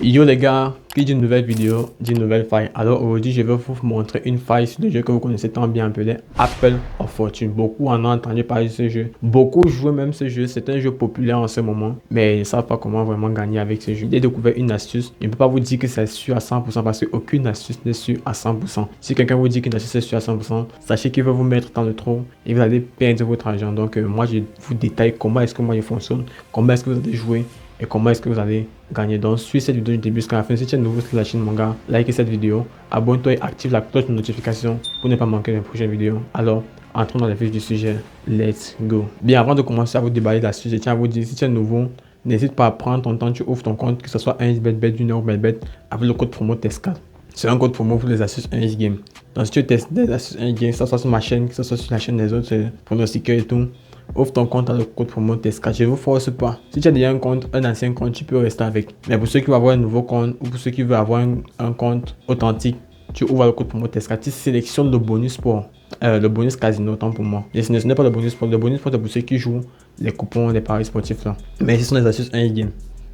Yo les gars, qui dit une nouvelle vidéo, dit une nouvelle faille. Alors aujourd'hui, je vais vous montrer une faille sur le jeu que vous connaissez tant bien appelé Apple of Fortune. Beaucoup en ont entendu parler de ce jeu. Beaucoup jouent même ce jeu. C'est un jeu populaire en ce moment. Mais ils ne savent pas comment vraiment gagner avec ce jeu. J'ai découvert une astuce. Je ne peux pas vous dire que c'est sûr à 100% parce qu'aucune astuce n'est sûre à 100%. Si quelqu'un vous dit qu'une astuce est sûre à 100%, sachez qu'il va vous mettre dans le trou et vous allez perdre votre argent. Donc moi, je vous détaille comment est-ce que moi il fonctionne, comment est-ce que vous allez jouer et comment est-ce que vous allez gagner. Donc suis cette vidéo du début jusqu'à la fin. Si tu es nouveau sur la chaîne mon gars, like cette vidéo, abonne-toi et active la cloche de notification pour ne pas manquer les prochaines vidéos. Alors entrons dans les fiches du sujet, let's go. Bien, avant de commencer à vous déballer l'astuce, je tiens à vous dire, si tu es nouveau, n'hésite pas à prendre ton temps, tu ouvres ton compte, que ce soit 1xBet, Bet1 ou BetBet, avec le code promo TESCAL. C'est un code promo pour les astuces 1x Game. Donc si tu testes des astuces 1x Game, que ce soit sur ma chaîne, que ce soit sur la chaîne des autres, c'est pour nos stickers et tout, ouvre ton compte avec le code promo TESCAL. Je ne vous force pas. Si tu as déjà un compte, un ancien compte, tu peux rester avec. Mais pour ceux qui veulent avoir un nouveau compte ou pour ceux qui veulent avoir un compte authentique, tu ouvres le code promo TESCAL. Tu sélectionnes le bonus sport. Le bonus casino, autant pour moi. Et ce n'est pas le bonus sport. Le bonus sport, c'est pour ceux qui jouent les coupons, les paris sportifs là. Mais ce sont les astuces 1x Game.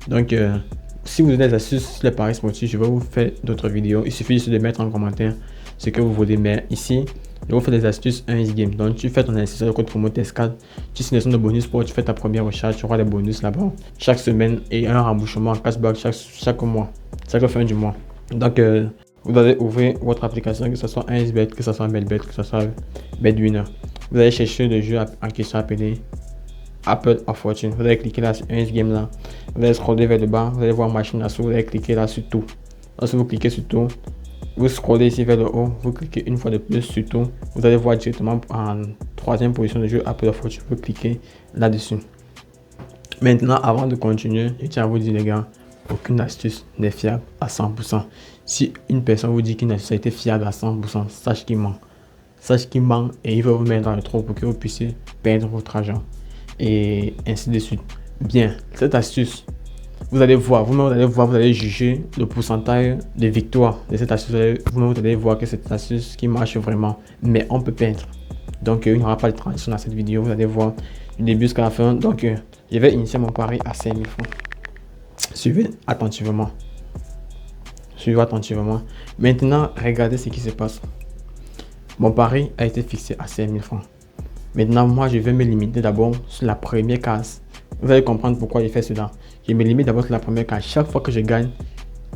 Donc, si vous avez des astuces sur les paris sportifs, je vais vous faire d'autres vidéos. Il suffit juste de mettre en commentaire ce que vous voulez. Mais ici, je vous fais des astuces 1x Game. Donc, tu fais ton investisseur, le code promo TESCAL. Tu sélectionnes le bonus sport, tu fais ta première recharge, tu auras des bonus là-bas chaque semaine et un remboursement en cashback chaque mois, chaque fin du mois. Donc, vous allez ouvrir votre application, que ce soit 1xBet, que ce soit BetBet, que ce soit Bet1. Vous allez chercher le jeu en question appelé Apple of Fortune. Vous allez cliquer là sur 1x Game là. Vous allez scroller vers le bas. Vous allez voir machine à sous. Vous allez cliquer là sur tout. Lorsque vous cliquez sur tout, vous scrollez ici vers le haut. Vous cliquez une fois de plus sur tout. Vous allez voir directement en troisième position de jeu Apple of Fortune. Vous cliquez là-dessus. Maintenant, avant de continuer, je tiens à vous dire les gars, aucune astuce n'est fiable à 100%. Si une personne vous dit qu'une astuce a été fiable à 100%, sache qu'il ment. Sache qu'il ment et il va vous mettre dans le trou pour que vous puissiez perdre votre argent. Et ainsi de suite. Bien, cette astuce, vous allez voir, vous-même vous allez juger le pourcentage de victoire de cette astuce. Vous-même vous allez voir que c'est une astuce qui marche vraiment, mais on peut perdre. Donc il n'y aura pas de transition dans cette vidéo, vous allez voir du début jusqu'à la fin. Donc je vais initier mon pari à 5000 francs. Suivez attentivement. Suivez attentivement. Maintenant, regardez ce qui se passe. Mon pari a été fixé à 5000 francs. Maintenant, moi, je vais me limiter d'abord sur la première case. Vous allez comprendre pourquoi j'ai fait cela. Je me limite d'abord sur la première case. Chaque fois que je gagne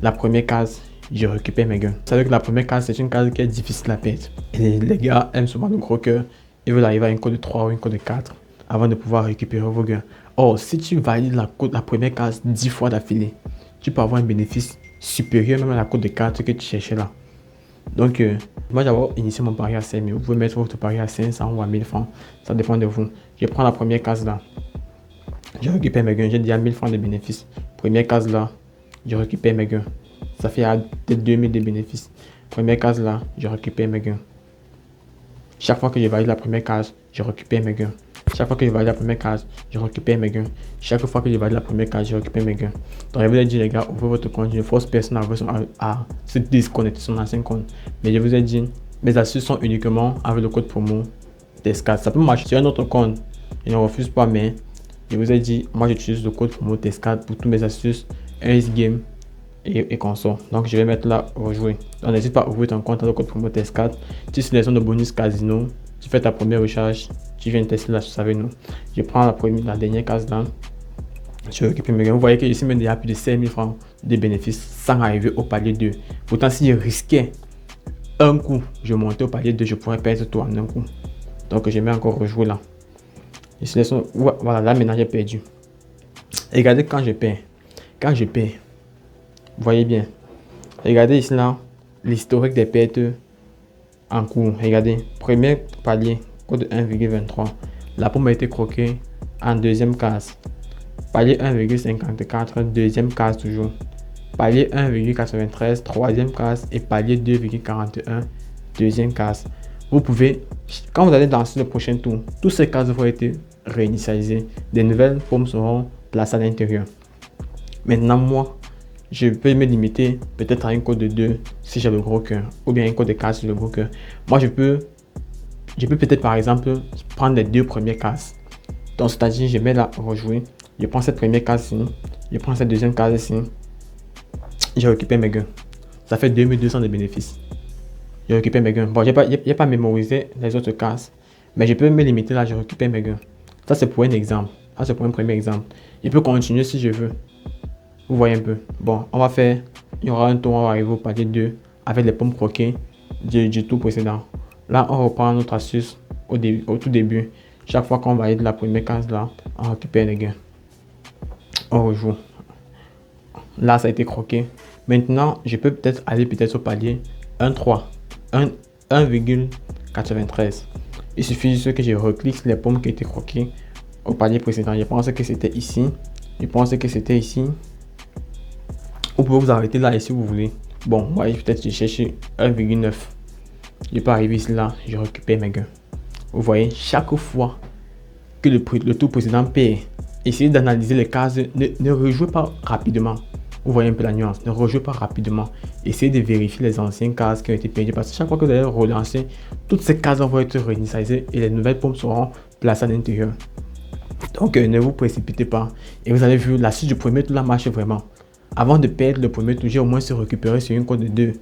la première case, je récupère mes gains. Vous savez que la première case, c'est une case qui est difficile à perdre. Et les gars aiment souvent le gros cœur. Ils veulent arriver à une cote de 3 ou une cote de 4 avant de pouvoir récupérer vos gains. Or, si tu valides la première case 10 fois d'affilée, tu peux avoir un bénéfice supérieur même à la cote de 4 que tu cherchais là. Donc, moi j'avais initié mon pari à 5000. Vous pouvez mettre votre pari à 500 ou à 1000 francs. Ça dépend de vous. Je prends la première case là. Je récupère mes gains. J'ai déjà 1000 francs de bénéfices. Première case là, je récupère mes gains. Ça fait peut-être 2000 de bénéfices. Première case là, je récupère mes gains. Chaque fois que je valide la première case, je récupère mes gains. Chaque fois que je valide la première case, je récupère mes gains. Chaque fois que je valide la première case, je récupère mes gains. Donc, je vous ai dit, les gars, ouvrez votre compte. Je ne force personne à se disconnecter sur son ancien compte. Mais je vous ai dit, mes astuces sont uniquement avec le code promo TESCAL. Ça peut marcher sur un autre compte. Je ne refuse pas, mais je vous ai dit, moi, j'utilise le code promo TESCAL pour toutes mes astuces, Ace Game et consort. Donc, je vais mettre là, rejouer. Donc, n'hésite pas à ouvrir ton compte avec le code promo TESCAL. Tu sélectionnes le bonus casino. Tu fais ta première recharge, tu viens de tester la sauce avec nous. Je prends la dernière case là. Je récupère mes gains. Vous voyez que ici, même déjà plus de 5000 francs de bénéfices sans arriver au palier 2. Pourtant, si je risquais un coup, je montais au palier 2, je pourrais perdre tout en un coup. Donc, je mets encore rejouer là. Je sélectionne. Voilà, là maintenant j'ai perdu. Et regardez quand je perds. Quand je perds, vous voyez bien. Regardez ici là, l'historique des pertes en cours. Regardez, premier palier, code 1,23. La pomme a été croquée en deuxième case. Palier 1,54, deuxième case toujours. Palier 1,93, troisième case. Et palier 2,41, deuxième case. Vous pouvez, quand vous allez lancer le prochain tour, toutes ces cases vont être réinitialisées. Des nouvelles pommes seront placées à l'intérieur. Maintenant, moi, je peux me limiter peut-être à une cote de 2 si j'ai le gros cœur, ou bien une cote de 4 si j'ai le gros cœur. Moi, je peux peut-être par exemple prendre les deux premières cases. Donc, c'est-à-dire, je mets là rejouer. Je prends cette première case ici, je prends cette deuxième case ici. j'ai récupéré mes gains. Ça fait 2200 de bénéfices. J'ai récupéré mes gains. Bon, j'ai pas mémorisé les autres cases, mais je peux me limiter là, je récupère mes gains. Ça, c'est pour un exemple. Ça, c'est pour un premier exemple. Je peux continuer si je veux. Vous voyez un peu. Bon, on va faire, il y aura un tour, on va arriver au palier 2 avec les pommes croquées du tour précédent. Là, on reprend notre astuce au tout début. Chaque fois qu'on va aller de la première case là, on récupère les gains. On rejoue. Là, ça a été croqué. Maintenant, je peux peut-être aller au palier 1,93. Il suffit juste que je reclique sur les pommes qui étaient croquées au palier précédent. Je pense que c'était ici. Vous pouvez vous arrêter là et si vous voulez. Bon, moi, peut-être je cherche 1,9. Je peux arriver ici là, je récupère mes gains. Vous voyez, chaque fois que le tour précédent perd, essayez d'analyser les cases. Ne rejouez pas rapidement. Vous voyez un peu la nuance. Ne rejouez pas rapidement. Essayez de vérifier les anciennes cases qui ont été perdues. Parce que chaque fois que vous allez relancer, toutes ces cases vont être réinitialisées et les nouvelles pommes seront placées à l'intérieur. Donc, ne vous précipitez pas. Et vous avez vu, la suite du premier tour là marche vraiment. Avant de perdre le premier tour, j'ai au moins se récupérer sur une cote de 2.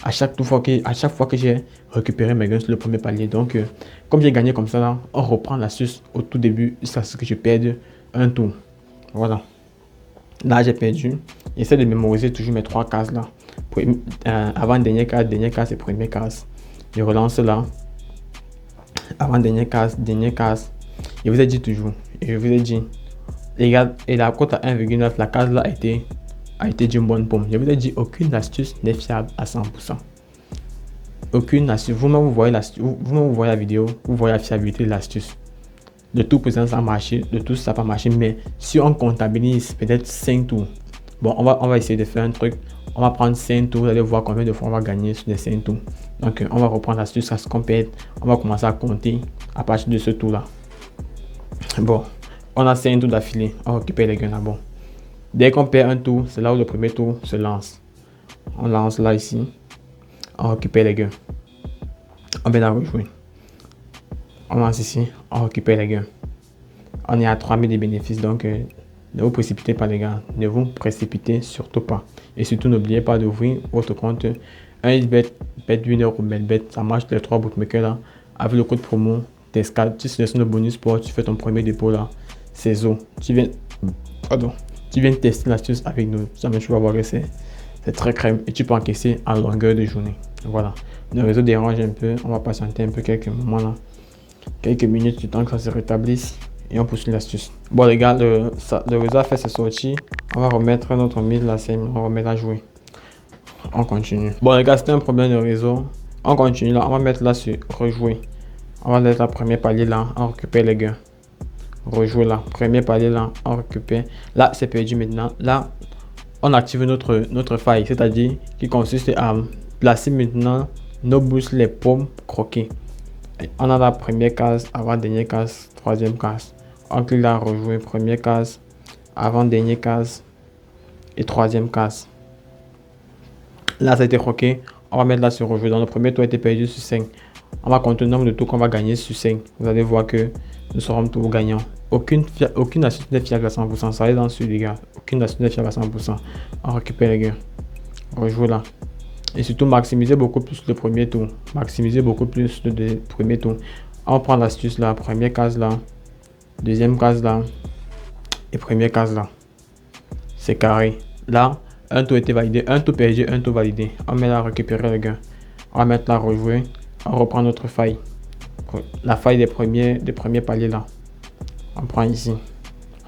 À chaque fois que j'ai récupéré mes gains sur le premier palier. Donc, comme j'ai gagné comme ça, là, on reprend l'astuce au tout début jusqu'à ce que je perde un tour. Voilà. Là, j'ai perdu. J'essaie de mémoriser toujours mes 3 cases là. Avant dernière case et première case. Je relance là. Avant dernière case. Je vous ai dit toujours. Je vous ai dit. Les gars, et la cote à 1,9, la case là a été d'une bonne pomme. Je vous ai dit, aucune astuce n'est fiable à 100%. Aucune astuce. Vous-même, vous voyez la vidéo, vous voyez la fiabilité de l'astuce. Le tour présent, ça a marché. Le tour, ça n'a pas marché. Mais si on comptabilise peut-être 5 tours, bon, on va essayer de faire un truc. On va prendre 5 tours. Vous allez voir combien de fois on va gagner sur les 5 tours. Donc, on va reprendre l'astuce à ce qu'on perd. On va commencer à compter à partir de ce tour-là. Bon, on a 5 tours d'affilée. On récupère les gains là. Bon. Dès qu'on perd un tour, c'est là où le premier tour se lance. On lance là ici. On récupère les gains. On vient la rejouer. On lance ici. On récupère les gains. On est à 3000 de bénéfices. Donc, ne vous précipitez pas les gars. Ne vous précipitez surtout pas. Et surtout, n'oubliez pas d'ouvrir votre compte 1xBet, BetWinner ou BetBet. Ça marche les 3 bookmakers là. Avec le code promo TESCAL, tu sélectionnes le bonus sport. Tu fais ton premier dépôt là. C'est zo. Tu viens tester l'astuce avec nous. Jamais tu vas voir que c'est très crème et tu peux encaisser en longueur de journée. Voilà. Le réseau dérange un peu. On va patienter un peu quelques moments là. Quelques minutes du temps que ça se rétablisse et on poursuit l'astuce. Bon les gars, le réseau a fait ses sorties. On va remettre notre 1000 là, on va remettre à jouer. On continue. Bon les gars, c'était un problème de réseau. On continue là. On va mettre là sur rejouer. On va mettre la premier palier là. On récupère les gains. Rejouer là, premier palier là, on récupère. Là, c'est perdu maintenant. Là, on active notre faille, c'est-à-dire qui consiste à placer maintenant nos boosts, les pommes croquées. On a la première case, avant-dernière case, troisième case. On clique là, rejouer, première case, avant-dernière case et troisième case. Là, ça a été croqué. On va mettre là sur rejouer. Dans le premier tour, a été perdu sur 5. On va compter le nombre de tours qu'on va gagner sur 5. Vous allez voir que nous serons tous gagnants. Aucune astuce n'est fiable à 100%. Ça va dans celui les gars. Aucune astuce n'est fiable à 100%. On récupère les gars. Rejouer là. Et surtout maximiser beaucoup plus le premier tour. Maximiser beaucoup plus le premier tour. On prend l'astuce là. Première case là. Deuxième case là. Et première case là. C'est carré. Là, un tour était validé. Un tour perdu, un tour validé. On met là à récupérer les gars. On va mettre là rejouer. On reprend notre faille. La faille des premiers paliers là. On prend ici.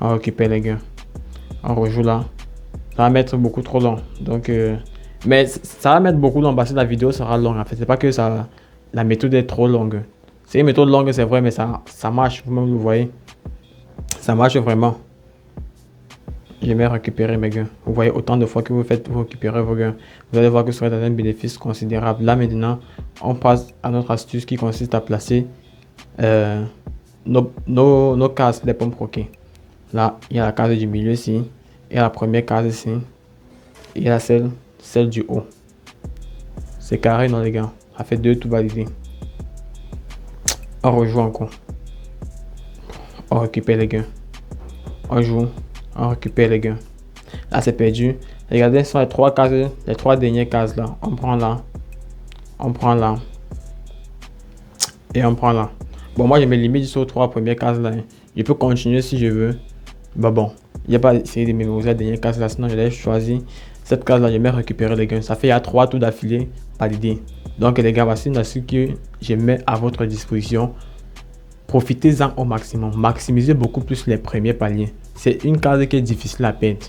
On récupère les gains. On rejoue là. Ça va mettre beaucoup trop long. Donc, mais ça va mettre beaucoup long parce que la vidéo sera longue. En fait, c'est pas que ça, la méthode est trop longue. C'est une méthode longue, c'est vrai, mais ça marche. Vous-même, vous voyez. Ça marche vraiment. J'aime récupérer mes gains. Vous voyez, autant de fois que vous récupérez vos gains, vous allez voir que ce sera un bénéfice considérable. Là, maintenant, on passe à notre astuce qui consiste à placer nos cases des pommes croquées. Là, il y a la case du milieu ici. Il y a la première case ici. Et il y a celle du haut. C'est carré, non, les gars. Ça fait 2 tout validé. On rejoue encore. On récupère les gains. On joue. On récupère les gains. Là, c'est perdu. Regardez, ce sont les 3 cases, les 3 dernières cases là. On prend là, on prend là et on prend là. Bon, moi je me limite sur 3 premières cases là. Je peux continuer si je veux. Bah bon, il n'y a pas essayé de mémoriser la dernière case là, sinon je l'ai choisi. Cette case là, je vais récupérer les gains. Ça fait il y a 3 tours d'affilée validés. Donc les gars, voici une astuce que je mets à votre disposition. Profitez-en au maximum. Maximisez beaucoup plus les premiers paliers. C'est une case qui est difficile à perdre.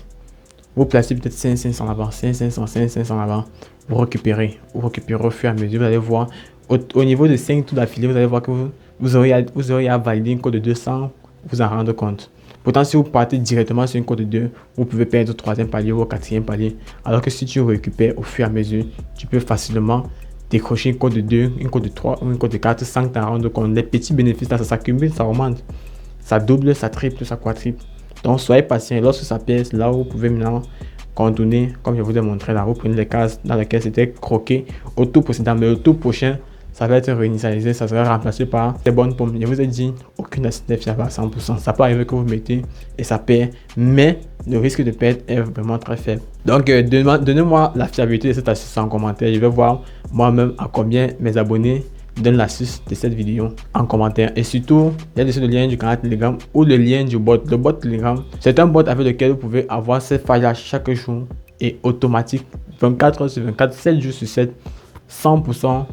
Vous placez peut-être 500 là-bas, 500 là-bas. Vous récupérez au fur et à mesure. Vous allez voir, au niveau de 5 tours d'affilée, vous allez voir que vous aurez à valider une code de 200, vous en rendre compte. Pourtant, si vous partez directement sur une code de 2, vous pouvez perdre au 3e palier ou au 4e palier. Alors que si tu récupères au fur et à mesure, tu peux facilement décrocher une code de 2, une code de 3 ou une code de 4 sans t'en rendre compte. Les petits bénéfices là, ça s'accumule, ça augmente. Ça double, ça triple, ça quadruple. Donc, soyez patient. Lorsque ça pèse, là où vous pouvez maintenant contourner, comme je vous ai montré là, vous prenez les cases dans lesquelles c'était croqué au tour précédent, mais au tour prochain, ça va être réinitialisé, ça sera remplacé par des bonnes pommes. Je vous ai dit, aucune astuce n'est fiable à 100%. Ça peut arriver que vous mettez et ça perd, mais le risque de perdre est vraiment très faible. Donc, donnez-moi la fiabilité de cette astuce en commentaire. Je vais voir moi-même à combien mes abonnés donnent l'astuce de cette vidéo en commentaire. Et surtout, il y a dessus le lien du canal Telegram ou le lien du bot. Le bot Telegram, c'est un bot avec lequel vous pouvez avoir cette faille chaque jour et automatique, 24 heures sur 24, 7 jours sur 7, 100%.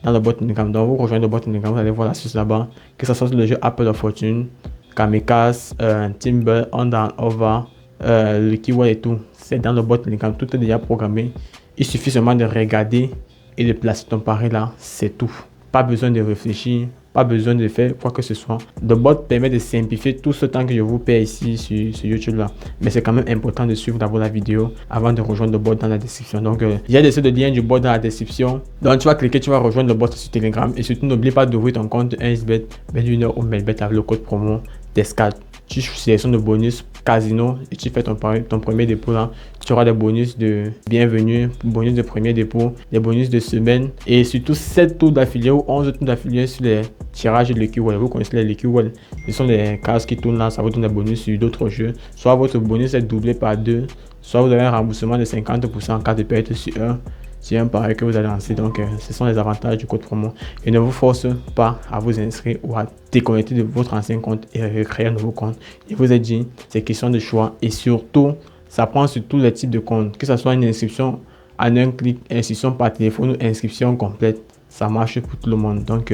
Dans le bot Telegram. Donc vous rejoignez le bot Telegram, vous allez voir l'astuce là-bas, que ce soit sur le jeu Apple of Fortune, Kamikaze, Timber, Under Over, le keyword et tout. C'est dans le bot Telegram, tout est déjà programmé. Il suffit seulement de regarder et de placer ton pari là, c'est tout. Pas besoin de réfléchir, pas besoin de faire quoi que ce soit. Le bot permet de simplifier tout ce temps que je vous paie ici sur YouTube là. Mais c'est quand même important de suivre d'abord la vidéo avant de rejoindre le bot dans la description. Donc il y a le lien du bot dans la description. Donc tu vas cliquer, tu vas rejoindre le bot sur Telegram. Et surtout n'oublie pas d'ouvrir ton compte 1xBet, Bet1 ou Melbet avec le code promo TES4. Tu sélectionnes le bonus casino et tu fais ton premier dépôt là. Tu auras des bonus de bienvenue, bonus de premier dépôt, des bonus de semaine et surtout 7 tours d'affiliés ou 11 tours d'affiliés sur les tirages de Lucky Wall. Vous connaissez les Lucky Wall, ce sont les cases qui tournent là, ça vous donne des bonus sur d'autres jeux. Soit votre bonus est doublé par 2, soit vous avez un remboursement de 50% en cas de perte sur un pari que vous allez lancer. Donc ce sont les avantages du code promo et ne vous force pas à vous inscrire ou à déconnecter de votre ancien compte et recréer un nouveau compte. Je vous ai dit, c'est question de choix et surtout ça prend sur tous les types de comptes, que ce soit une inscription en un clic, inscription par téléphone ou inscription complète, ça marche pour tout le monde. Donc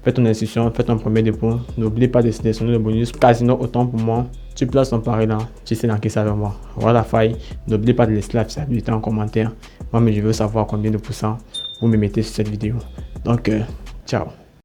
faites ton inscription, faites ton premier dépôt, n'oubliez pas de sélectionner le bonus casino. Autant pour moi, tu places ton pari là, tu sais dans quel ça va voir. Voilà la faille, n'oubliez pas de laisser la fiabilité en commentaire. Moi mais je veux savoir combien de pourcents vous me mettez sur cette vidéo. Donc ciao.